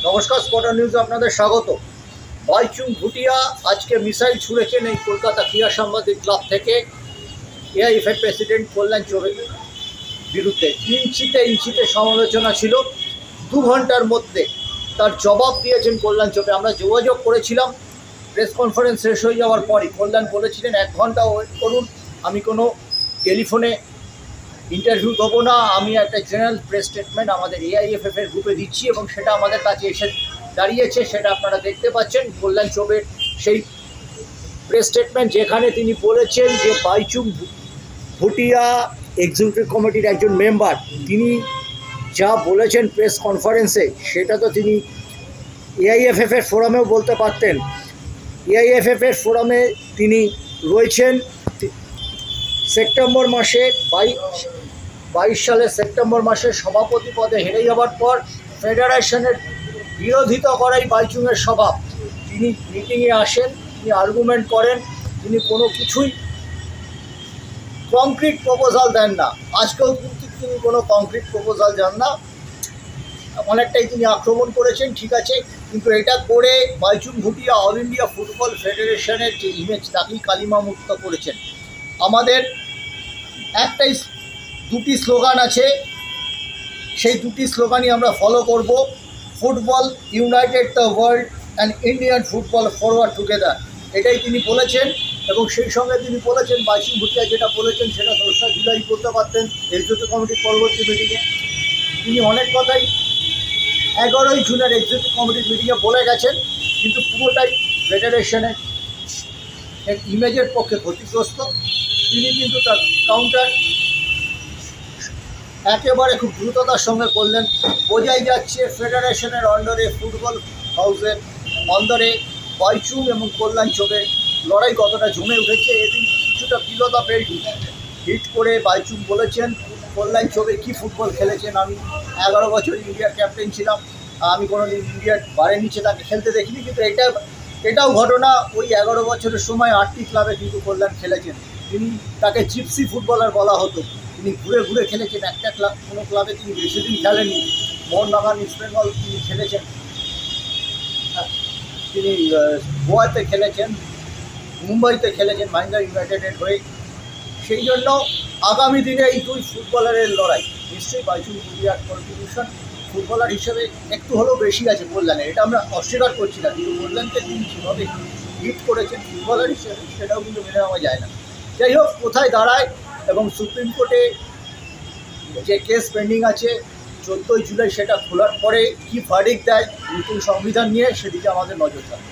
নমস্কার, স্পটার নিউজে আপনাদের স্বাগত। বাইচুং ভুটিয়া আজকে মিসাইল ছুঁড়েছেন এই কলকাতা ক্রীড়া সাংবাদিক ক্লাব থেকে এআইএফের প্রেসিডেন্ট কল্যাণ চৌবের বিরুদ্ধে। ইঞ্চিতে সমালোচনা ছিল। 2 ঘন্টার মধ্যে তার জবাব দিয়েছেন কল্যাণ চৌবে। আমরা যোগাযোগ করেছিলাম প্রেস কনফারেন্স শেষ হয়ে যাওয়ার পরই। কল্যাণ বলেছিলেন 1 ঘন্টা ওয়েট করুন, আমি কোনো টেলিফোনে ইন্টারভিউ দেবো না, আমি একটা জেনারেল প্রেস স্টেটমেন্ট আমাদের এআইএফএফের গ্রুপে দিচ্ছি এবং সেটা আমাদের কাছে এসে দাঁড়িয়েছে, সেটা আপনারা দেখতে পাচ্ছেন। কল্যাণ চৌবের সেই প্রেস স্টেটমেন্ট, যেখানে তিনি বলেছেন যে বাইচুং ভুটিয়া এক্সিকিউটিভ কমিটির একজন মেম্বার, তিনি যা বলেছেন প্রেস কনফারেন্সে সেটা তো তিনি এআইএফএফের ফোরামেও বলতে পারতেন। এআইএফএফের ফোরামে তিনি রয়েছেন সেপ্টেম্বর মাসে 22 সালের সেপ্টেম্বর মাসে সভাপতি পদে হেরে যাওয়ার পর ফেডারেশনের বিরোধিতা করাই বাইচুংয়ের স্বভাব। তিনি মিটিংয়ে আসেন, তিনি আর্গুমেন্ট করেন, তিনি কোনো কিছুই কংক্রিট প্রপোজাল দেন না। আজকেও কিন্তু তিনি কোনো কংক্রিট প্রপোজাল দেন না। অনেকটাই তিনি আক্রমণ করেছেন, ঠিক আছে, কিন্তু এটা করে Baichung Bhutia all India football ফেডারেশনের যে ইমেজ তাকেই কালিমামুক্ত করেছেন। আমাদের দুটি স্লোগান আছে, সেই দুটি স্লোগানই আমরা ফলো করব। Football United the world and Indian football forward together, এটাই তিনি বলেছেন। এবং সেই সঙ্গে তিনি বলেছেন, বাইচুং ভুটিয়া যেটা বলেছেন সেটা 2রা জুলাই করতে পারতেন এক্সিকিউটিভ কমিটির পরবর্তী মিটিংয়ে। তিনি অনেক কথাই 11ই জুনের এক্সিকিউটিভ কমিটির মিটিংয়ে বলে গেছেন, কিন্তু পুরোটাই ফেডারেশনের ইমেজের পক্ষে ক্ষতিগ্রস্ত। তিনি কিন্তু তার কাউন্টার একেবারে খুব দ্রুততার সঙ্গে করলেন। বোঝাই যাচ্ছে ফেডারেশনের আন্ডারে, ফুটবল হাউসের আন্ডারে বাইচুং এবং কল্যাণ চৌবের লড়াই কতটা জমে উঠেছে। এদিন কিছুটা বিলোদা বেল্ট হিট করে বাইচুং বলেছেন, কল্যাণ চৌবে কী ফুটবল খেলেছেন, আমি 11 বছর ইন্ডিয়ার ক্যাপ্টেন ছিলাম, আমি কোনোদিন ইন্ডিয়ার বারের নিচে তাকে খেলতে দেখিনি। কিন্তু এটাও ঘটনা, ওই 11 বছরের সময় 8টি ক্লাবে কিন্তু কল্যাণ খেলেছেন। তিনি তাকে জিপসি ফুটবলার বলা হতো। তিনি ঘুরে ঘুরে খেলেছেন, কোনো ক্লাবে তিনি বেশি দিন খেলেননি। মোহনবাগান, ইস্ট বেঙ্গল তিনি খেলেছেন, তিনি গোয়াতে খেলেছেন, মুম্বাইতে খেলেছেন মাহিন্দ্রা ইউনাইটেডের হয়ে। সেই জন্য আগামী দিনে এই 2 ফুটবলারের লড়াই, নিশ্চয়ই বাইচুং ভুটিয়ার কন্ট্রিবিউশন ফুটবলার হিসেবে একটু হলেও বেশি আছে কল্যাণের, এটা আমরা অস্বীকার করছি না। কিন্তু কল্যাণকে তিনি যেভাবে হিট করেছেন ফুটবলার হিসেবে, সেটাও কিন্তু মেনে নেওয়া যায় না। যাই হোক, কোথায় দাঁড়ায় এবং সুপ্রিম কোর্টে যে কেস পেন্ডিং আছে 14ই জুলাই, সেটা খোলার পরে কী ভার্ডিক্ট দেয় নতুন সংবিধান নিয়ে, সেদিকে আমাদের নজর থাকবে।